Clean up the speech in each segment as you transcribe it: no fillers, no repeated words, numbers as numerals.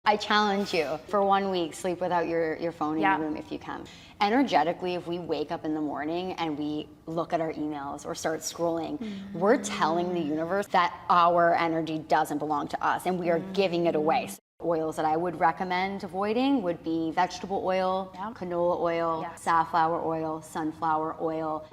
I challenge you for 1 week, sleep without your phone in your room if you can. Energetically, if we wake up in the morning and we look at our emails or start scrolling, we're telling the universe that our energy doesn't belong to us and we are giving it away. So oils that I would recommend avoiding would be vegetable oil, canola oil, safflower oil, sunflower oil.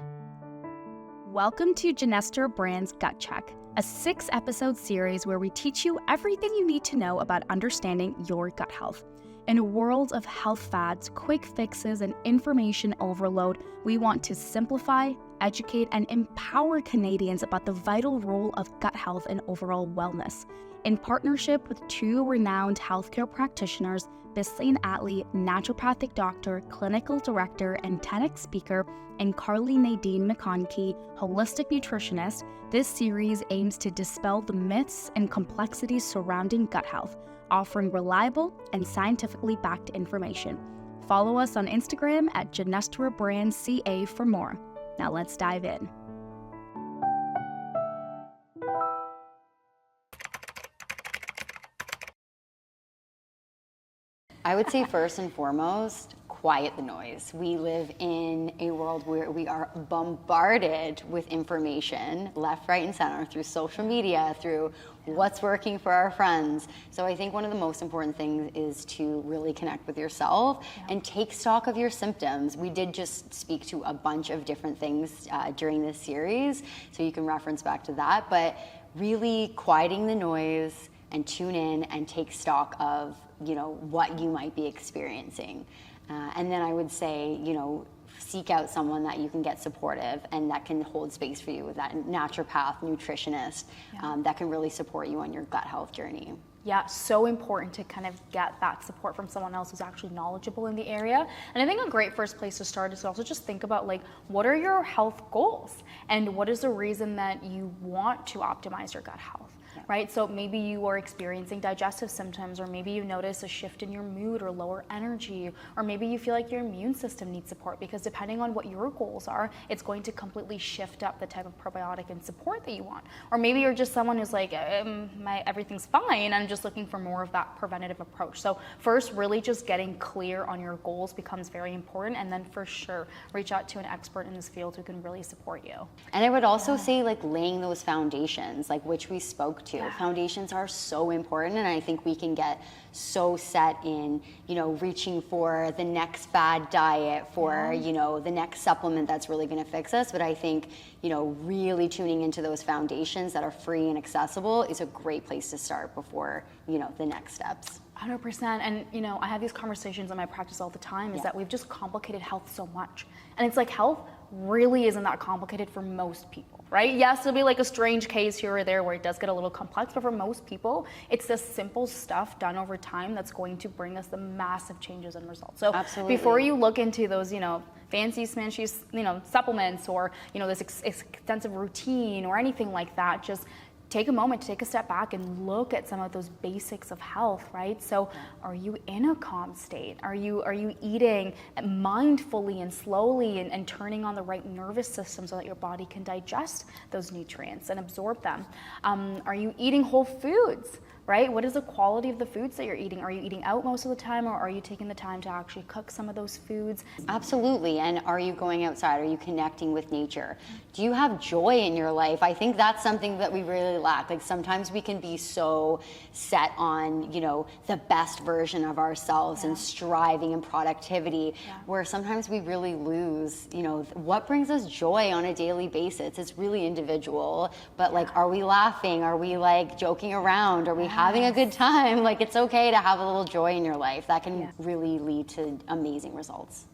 Welcome to Genestra Brands Gut Check, a 6-episode series where we teach you everything you need to know about understanding your gut health. In a world of health fads, quick fixes, and information overload, we want to simplify, educate, and empower Canadians about the vital role of gut health and overall wellness. In partnership with 2 renowned healthcare practitioners, Bisleen Attli, Naturopathic Doctor, Clinical Director, and TEDx Speaker, and Carley Nadine McConkey, Holistic Nutritionist, this series aims to dispel the myths and complexities surrounding gut health, offering reliable and scientifically backed information. Follow us on Instagram at Genestra Brands CA for more. Now let's dive in. I would say first and foremost, quiet the noise. We live in a world where we are bombarded with information, left, right, and center, through social media, through what's working for our friends. So I think one of the most important things is to really connect with yourself and take stock of your symptoms. We did just speak to a bunch of different things during this series, so you can reference back to that, but really quieting the noise and tune in and take stock of, what you might be experiencing. And then I would say, seek out someone that you can get supportive and that can hold space for you, with that naturopath, nutritionist, that can really support you on your gut health journey. Yeah, so important to kind of get that support from someone else who's actually knowledgeable in the area. And I think a great first place to start is to also just think about, what are your health goals? And what is the reason that you want to optimize your gut health? Right? So maybe you are experiencing digestive symptoms, or maybe you notice a shift in your mood or lower energy, or maybe you feel like your immune system needs support, because depending on what your goals are, it's going to completely shift up the type of probiotic and support that you want. Or maybe you're just someone who's like, everything's fine, I'm just looking for more of that preventative approach. So first, really just getting clear on your goals becomes very important, and then for sure, reach out to an expert in this field who can really support you. And I would also say laying those foundations, which we spoke to. Foundations are so important, and I think we can get so set in, reaching for the next fad diet, for, the next supplement that's really going to fix us. But I think, really tuning into those foundations that are free and accessible is a great place to start before, the next steps. 100%. And, I have these conversations in my practice all the time, is that we've just complicated health so much. And it's like health really isn't that complicated for most people, right? Yes, it'll be like a strange case here or there where it does get a little complex, but for most people, it's the simple stuff done over time that's going to bring us the massive changes and results. So before you look into those, fancy smanchy, supplements, or, this extensive routine or anything like that, just take a moment to take a step back and look at some of those basics of health, right? So are you in a calm state? Are you eating mindfully and slowly and turning on the right nervous system so that your body can digest those nutrients and absorb them? Are you eating whole foods? Right? What is the quality of the foods that you're eating? Are you eating out most of the time, or are you taking the time to actually cook some of those foods? Absolutely. And are you going outside? Are you connecting with nature? Do you have joy in your life? I think that's something that we really lack. Sometimes we can be so set on, the best version of ourselves and striving and productivity, where sometimes we really lose, what brings us joy on a daily basis. It's really individual, but are we laughing? Are we joking around? Are we having a good time? It's okay to have a little joy in your life. That can really lead to amazing results.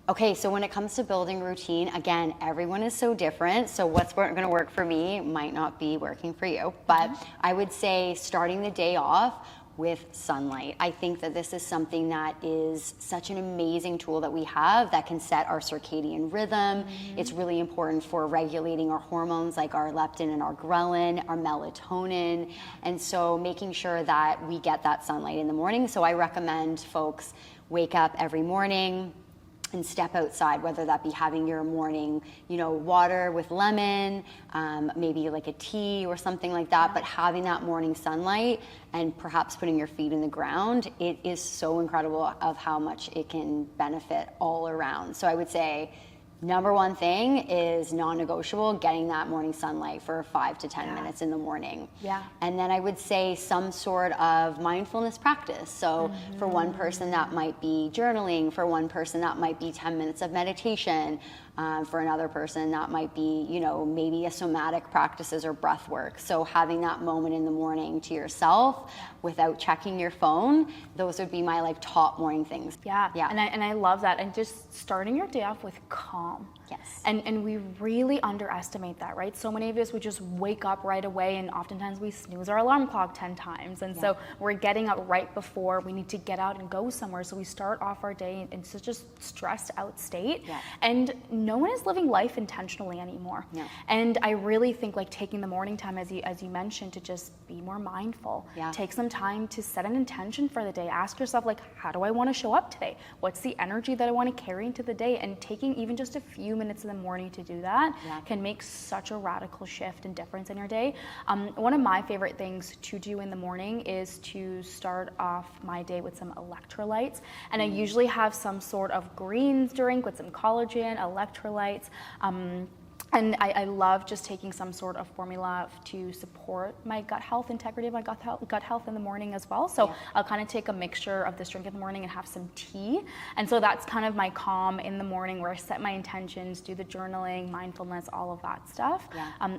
Okay, so when it comes to building routine, again, everyone is so different. So what's going to work for me might not be working for you. But I would say starting the day off with sunlight. I think that this is something that is such an amazing tool that we have that can set our circadian rhythm. It's really important for regulating our hormones like our leptin and our ghrelin, our melatonin. And so making sure that we get that sunlight in the morning. So I recommend folks wake up every morning, and step outside, whether that be having your morning, water with lemon, maybe like a tea or something like that, but having that morning sunlight and perhaps putting your feet in the ground, it is so incredible of how much it can benefit all around. So I would say, number one thing is non-negotiable, getting that morning sunlight for 5 to 10 minutes in the morning. Yeah. And then I would say some sort of mindfulness practice. So for one person that might be journaling, for one person that might be 10 minutes of meditation, for another person that might be, maybe a somatic practices or breath work. So having that moment in the morning to yourself without checking your phone, those would be my top morning things. Yeah. And I love that. And just starting your day off with calm. Yes. And we really underestimate that, right? So many of us would just wake up right away, and oftentimes we snooze our alarm clock 10 times. And so we're getting up right before we need to get out and go somewhere. So we start off our day in such a stressed out state. Yeah. And no one is living life intentionally anymore. No. And I really think taking the morning time, as you mentioned, to just be more mindful. Yeah. Take some time to set an intention for the day. Ask yourself, how do I want to show up today? What's the energy that I want to carry into the day? And taking even just a few minutes in the morning to do that can make such a radical shift and difference in your day. One of my favorite things to do in the morning is to start off my day with some electrolytes. And I usually have some sort of greens drink with some collagen, electrolytes. And I love just taking some sort of formula to support my gut health, integrity of my gut health in the morning as well. So I'll kind of take a mixture of this drink in the morning and have some tea. And so that's kind of my calm in the morning, where I set my intentions, do the journaling, mindfulness, all of that stuff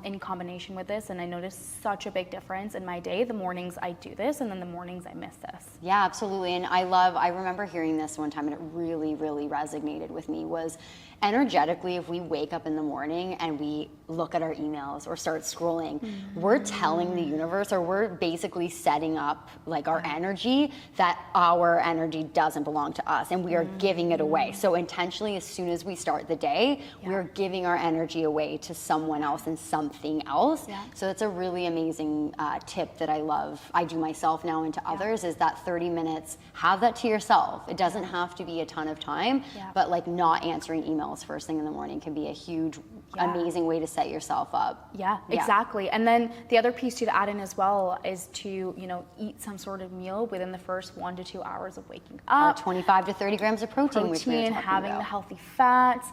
in combination with this. And I notice such a big difference in my day. The mornings I do this, and then the mornings I miss this. Yeah, absolutely. And I remember hearing this one time, and it really, really resonated with me, was energetically, if we wake up in the morning and we look at our emails or start scrolling, we're telling the universe, or we're basically setting up our energy, that our energy doesn't belong to us, and we are giving it away. So intentionally, as soon as we start the day, we're giving our energy away to someone else and something else. So that's a really amazing tip that I love. I do myself now and to others, is that 30 minutes, have that to yourself. It doesn't have to be a ton of time, but not answering emails first thing in the morning can be a huge, amazing way to set yourself up. Yeah, exactly. And then the other piece to add in as well is to, eat some sort of meal within the first 1 to 2 hours of waking up. 25 to 30 grams of protein, which we're talking having about. the healthy fats.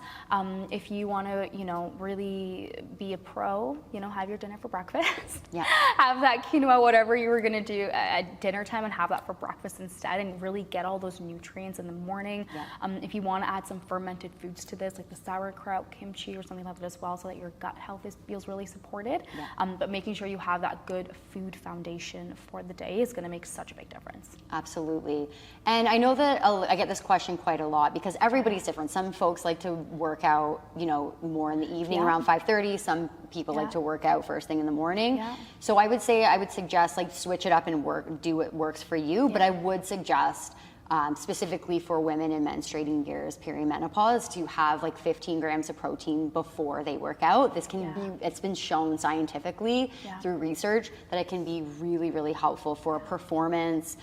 If you want to, really be a pro, have your dinner for breakfast. Yeah. Have that quinoa, whatever you were going to do at dinner time, and have that for breakfast instead, and really get all those nutrients in the morning. If you want to add some fermented foods to this, like the sauerkraut, kimchi, or something like that as well, so that your gut health feels really supported. But making sure you have that good food foundation for the day is going to make such a big difference. Absolutely. And I know that I get this question quite a lot, because everybody's different. Some folks like to work out, more in the evening around 5:30. Some people like to work out first thing in the morning. So I would suggest switch it up and do what works for you. But I would suggest, specifically for women in menstruating years, perimenopause, to have 15 grams of protein before they work out. This can be, it's been shown scientifically through research that it can be really, really helpful for performance,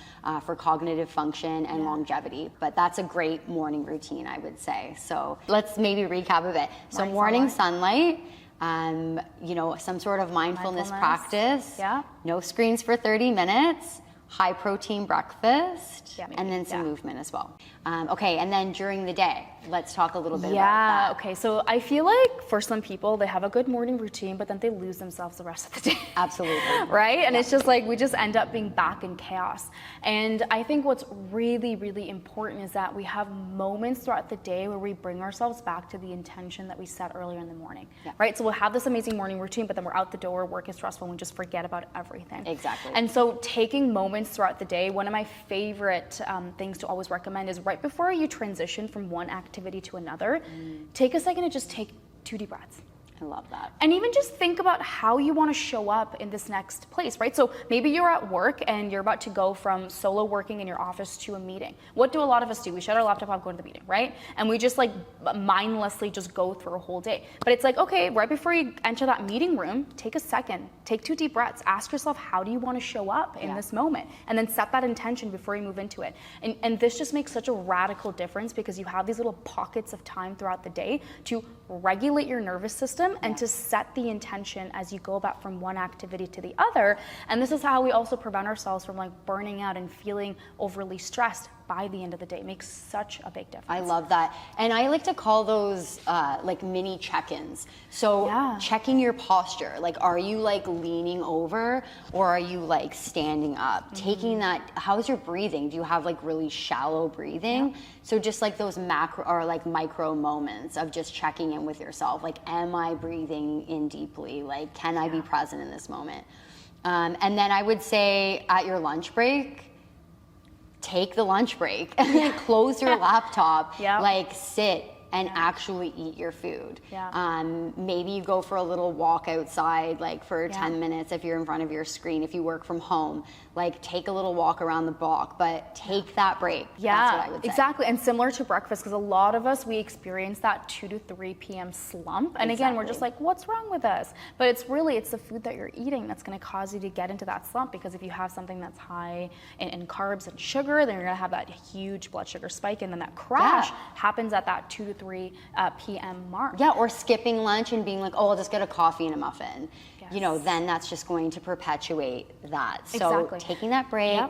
for cognitive function and longevity. But that's a great morning routine, I would say. So let's maybe recap a bit. So morning sunlight, some sort of mindfulness practice, no screens for 30 minutes, high protein breakfast, and then some movement as well. Okay, and then during the day, let's talk a little bit about that. Okay, so I feel like for some people, they have a good morning routine, but then they lose themselves the rest of the day. Absolutely. Right? And it's just we just end up being back in chaos. And I think what's really, really important is that we have moments throughout the day where we bring ourselves back to the intention that we set earlier in the morning. Right? So we'll have this amazing morning routine, but then we're out the door, work is stressful, and we just forget about everything. Exactly. And so taking moments throughout the day, one of my favorite things to always recommend is right before you transition from one activity to another, take a second to just take 2 deep breaths. I love that. And even just think about how you want to show up in this next place, right? So maybe you're at work and you're about to go from solo working in your office to a meeting. What do a lot of us do? We shut our laptop off, go to the meeting, right? And we just like mindlessly just go through a whole day. But it's like, okay, right before you enter that meeting room, take a second, take 2 deep breaths, ask yourself, how do you want to show up in this moment? And then set that intention before you move into it. And this just makes such a radical difference because you have these little pockets of time throughout the day to regulate your nervous system and to set the intention as you go about from one activity to the other. And this is how we also prevent ourselves from like burning out and feeling overly stressed by the end of the day. It makes such a big difference. I love that. And I like to call those like mini check-ins. So checking your posture, like are you like leaning over or are you like standing up? Taking that, how's your breathing? Do you have like really shallow breathing? So just like those macro or like micro moments of just checking in with yourself. Like, am I breathing in deeply? Like, can I be present in this moment? And then I would say at your lunch break, take the lunch break, close your laptop, like sit and actually eat your food. Maybe you go for a little walk outside, like for 10 minutes if you're in front of your screen. If you work from home, like take a little walk around the block, but take that break. That's what I would say. Exactly. And similar to breakfast, because a lot of us, we experience that 2 to 3 p.m. slump. And again, we're just like, what's wrong with us? But it's the food that you're eating that's going to cause you to get into that slump, because if you have something that's high in carbs and sugar, then you're going to have that huge blood sugar spike, and then that crash happens at that 2 to 3 p.m. mark. Yeah, or skipping lunch and being like, oh, I'll just get a coffee and a muffin. You know, then that's just going to perpetuate that. So taking that break,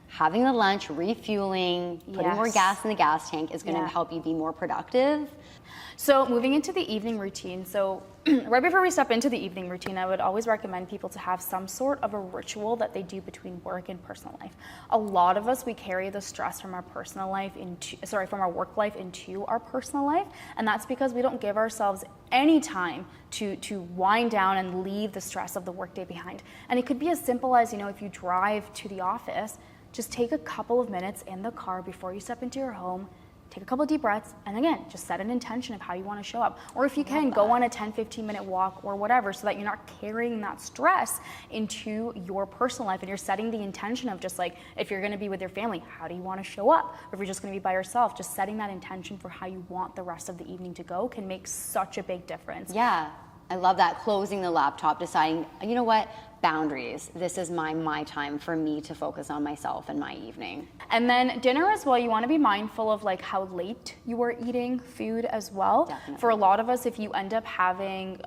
having the lunch, refueling, putting more gas in the gas tank is going to help you be more productive. So moving into the evening routine. So right before we step into the evening routine, I would always recommend people to have some sort of a ritual that they do between work and personal life. A lot of us, we carry the stress from our personal life from our work life into our personal life. And that's because we don't give ourselves any time to wind down and leave the stress of the workday behind. And it could be as simple as, if you drive to the office, just take a couple of minutes in the car before you step into your home, take a couple of deep breaths, and again, just set an intention of how you want to show up. Or if you can, go on a 10-15 minute walk or whatever, so that you're not carrying that stress into your personal life, and you're setting the intention of just like, if you're going to be with your family, how do you want to show up? Or if you're just going to be by yourself, just setting that intention for how you want the rest of the evening to go can make such a big difference. Yeah, I love that. Closing the laptop, deciding, you know what? Boundaries. This is my time for me to focus on myself and my evening. And then dinner as well, you want to be mindful of like how late you are eating food as well. Definitely. For a lot of us, if you end up having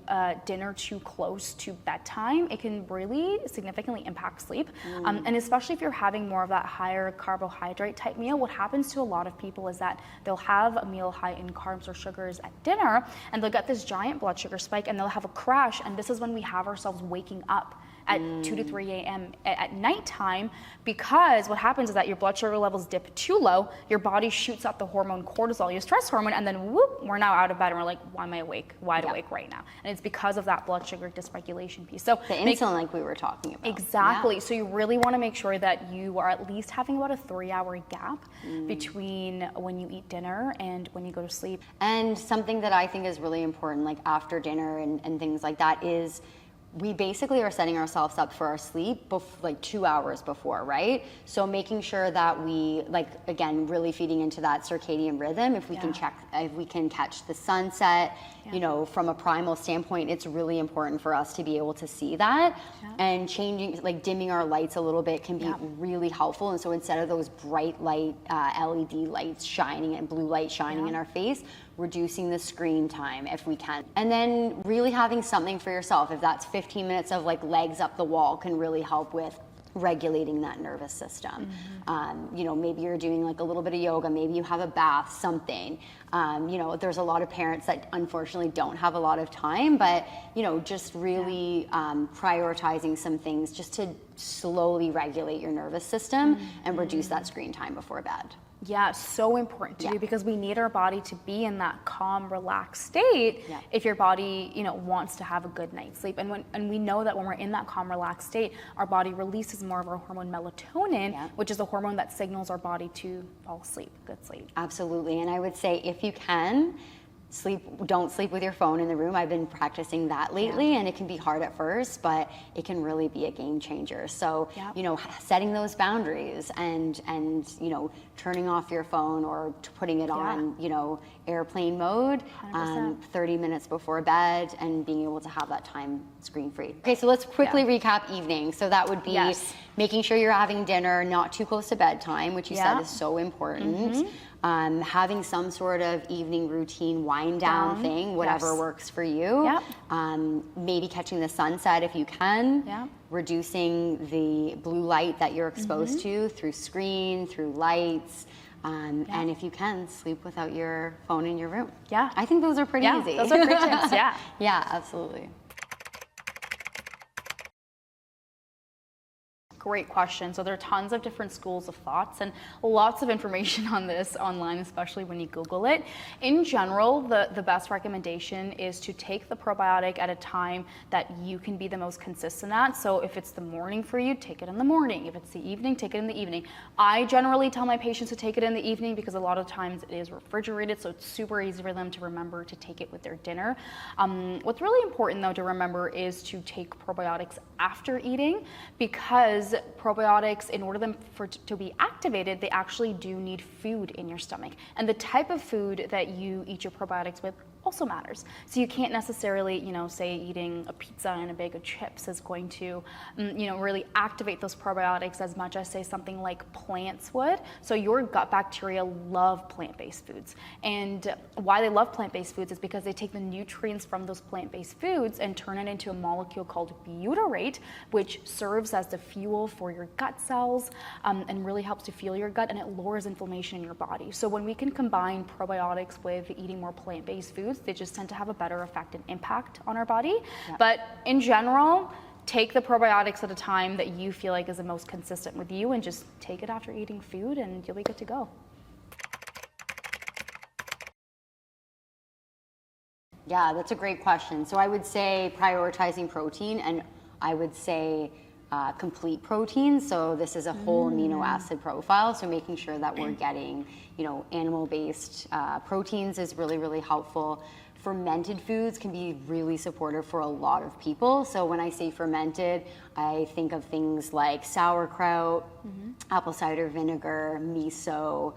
dinner too close to bedtime, it can really significantly impact sleep. And especially if you're having more of that higher carbohydrate type meal, what happens to a lot of people is that they'll have a meal high in carbs or sugars at dinner, and they'll get this giant blood sugar spike, and they'll have a crash. And this is when we have ourselves waking up at 2 to 3 a.m. at nighttime, because what happens is that your blood sugar levels dip too low, your body shoots out the hormone cortisol, your stress hormone, and then whoop, we're now out of bed and we're like, why am I wide awake right now? And it's because of that blood sugar dysregulation piece. So the insulin, like we were talking about. Exactly. So you really want to make sure that you are at least having about a 3-hour gap between when you eat dinner and when you go to sleep. And something that I think is really important, like after dinner and things like that, is we basically are setting ourselves up for our sleep like 2 hours before, right? So making sure that we, like, again, really feeding into that circadian rhythm. If we can catch the sunset, from a primal standpoint, it's really important for us to be able to see that. And changing, like dimming our lights a little bit can be really helpful. And so instead of those bright light LED lights shining and blue light shining in our face, reducing the screen time if we can. And then really having something for yourself. If that's 15 minutes of like legs up the wall, can really help with regulating that nervous system. Maybe you're doing like a little bit of yoga, maybe you have a bath, something. There's a lot of parents that unfortunately don't have a lot of time, but just really prioritizing some things just to slowly regulate your nervous system and reduce that screen time before bed. Yeah, so important to do, because we need our body to be in that calm, relaxed state if your body, wants to have a good night's sleep. And we know that when we're in that calm, relaxed state, our body releases more of our hormone melatonin, which is the hormone that signals our body to fall asleep, good sleep. Absolutely. And I would say if you can, don't sleep with your phone in the room. I've been practicing that lately, and it can be hard at first, but it can really be a game changer. So, setting those boundaries and turning off your phone or putting it on, airplane mode 30 minutes before bed, and being able to have that time screen free. Okay, so let's quickly recap evening. So that would be making sure you're having dinner not too close to bedtime, which you said is so important. Having some sort of evening routine, wind down thing, whatever works for you. Maybe catching the sunset if you can. Reducing the blue light that you're exposed to through screen, through lights. And if you can, sleep without your phone in your room. I think those are pretty easy. Those are great tips. Yeah, absolutely. Great question. So there are tons of different schools of thoughts and lots of information on this online, especially when you Google it. In general, the best recommendation is to take the probiotic at a time that you can be the most consistent at. So if it's the morning for you, take it in the morning. If it's the evening, take it in the evening. I generally tell my patients to take it in the evening because a lot of times it is refrigerated, so it's super easy for them to remember to take it with their dinner. What's really important though to remember is to take probiotics after eating, because probiotics, in order to be activated, they actually do need food in your stomach. And the type of food that you eat your probiotics with also matters. So you can't necessarily, say eating a pizza and a bag of chips is going to, really activate those probiotics as much as, say, something like plants would. So your gut bacteria love plant-based foods. And why they love plant-based foods is because they take the nutrients from those plant-based foods and turn it into a molecule called butyrate, which serves as the fuel for your gut cells, and really helps to fuel your gut, and it lowers inflammation in your body. So when we can combine probiotics with eating more plant-based foods, they just tend to have a better effect and impact on our body. But in general, take the probiotics at a time that you feel like is the most consistent with you, and just take it after eating food and you'll be good to go. Yeah, that's a great question. So I would say prioritizing protein, and I would say complete protein. So this is a whole amino acid profile. So making sure that we're getting, animal-based proteins is really, really helpful. Fermented foods can be really supportive for a lot of people. So when I say fermented, I think of things like sauerkraut, apple cider vinegar, miso,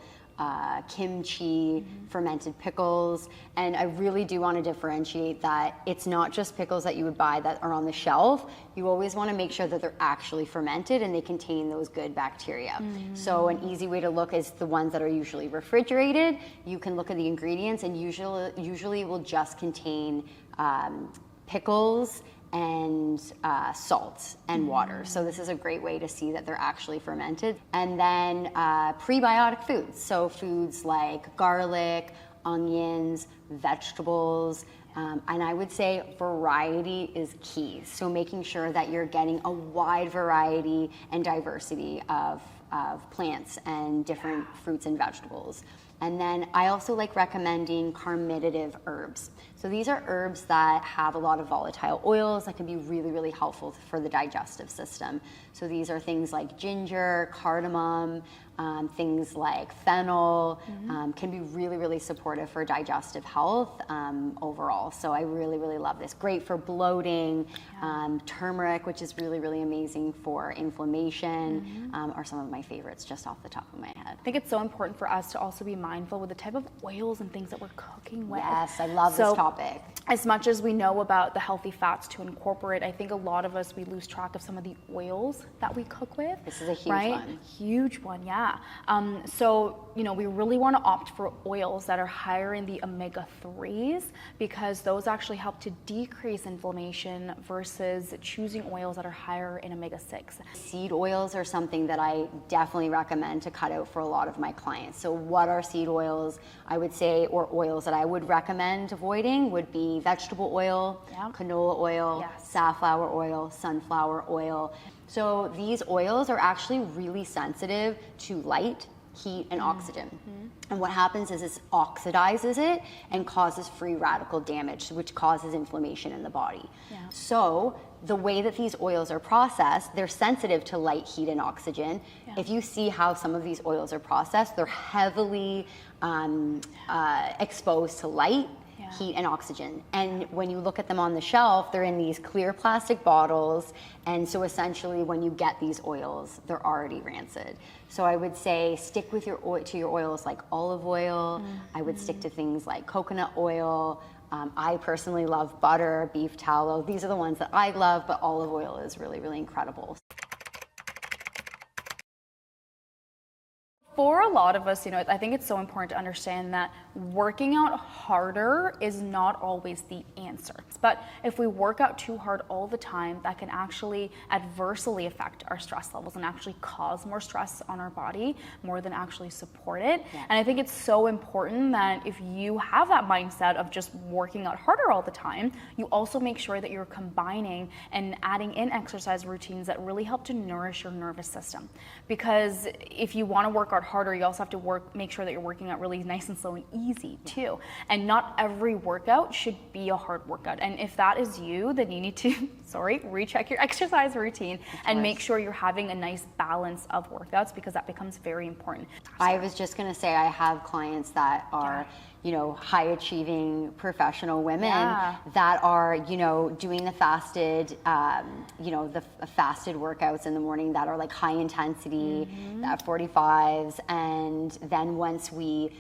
kimchi, fermented pickles. And I really do want to differentiate that it's not just pickles that you would buy that are on the shelf. You always want to make sure that they're actually fermented and they contain those good bacteria. So an easy way to look is the ones that are usually refrigerated. You can look at the ingredients, and usually it will just contain pickles and salt and water. So this is a great way to see that they're actually fermented. And then prebiotic foods, so foods like garlic, onions, vegetables, and I would say variety is key. So making sure that you're getting a wide variety and diversity of plants and different fruits and vegetables. And then I also like recommending carminative herbs. So these are herbs that have a lot of volatile oils that can be really, really helpful for the digestive system. So these are things like ginger, cardamom, things like fennel, can be really, really supportive for digestive health overall. So I really, really love this. Great for bloating. Turmeric, which is really, really amazing for inflammation, are some of my favorites just off the top of my head. I think it's so important for us to also be mindful with the type of oils and things that we're cooking with. Yes, I love this topic. As much as we know about the healthy fats to incorporate, I think a lot of us, we lose track of some of the oils that we cook with. This is a huge one. Huge one, yeah. So, we really want to opt for oils that are higher in the omega-3s, because those actually help to decrease inflammation versus choosing oils that are higher in omega-6. Seed oils are something that I definitely recommend to cut out for a lot of my clients. So what are seed oils? I would say, or oils that I would recommend avoiding would be vegetable oil, canola oil, safflower oil, sunflower oil. So these oils are actually really sensitive to light, heat, and oxygen. And what happens is it oxidizes it and causes free radical damage, which causes inflammation in the body. So the way that these oils are processed, they're sensitive to light, heat, and oxygen. If you see how some of these oils are processed, they're heavily exposed to light heat and oxygen. And when you look at them on the shelf, they're in these clear plastic bottles. And so essentially when you get these oils, they're already rancid. So I would say stick with your oils like olive oil. I would stick to things like coconut oil. I personally love butter, beef tallow. These are the ones that I love, but olive oil is really, really incredible. For a lot of us, I think it's so important to understand that working out harder is not always the answer. But if we work out too hard all the time, that can actually adversely affect our stress levels and actually cause more stress on our body more than actually support it. Yeah. And I think it's so important that if you have that mindset of just working out harder all the time, you also make sure that you're combining and adding in exercise routines that really help to nourish your nervous system. Because if you want to work out harder, you also have to make sure that you're working out really nice and slow and easy too. And not every workout should be a hard workout. And if that is you, then you need to, recheck your exercise routine and make sure you're having a nice balance of workouts, because that becomes very important. I was just going to say, I have clients that are high achieving professional women that are, doing the fasted, the fasted workouts in the morning that are like high intensity, 45s. And then once we,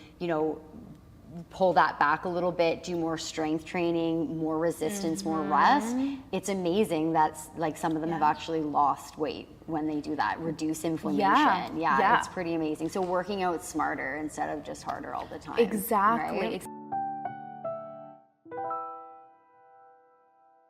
pull that back a little bit, do more strength training, more resistance, more rest, it's amazing that like some of them have actually lost weight when they do that, reduce inflammation. Yeah, it's pretty amazing. So working out smarter instead of just harder all the time. Exactly. Right?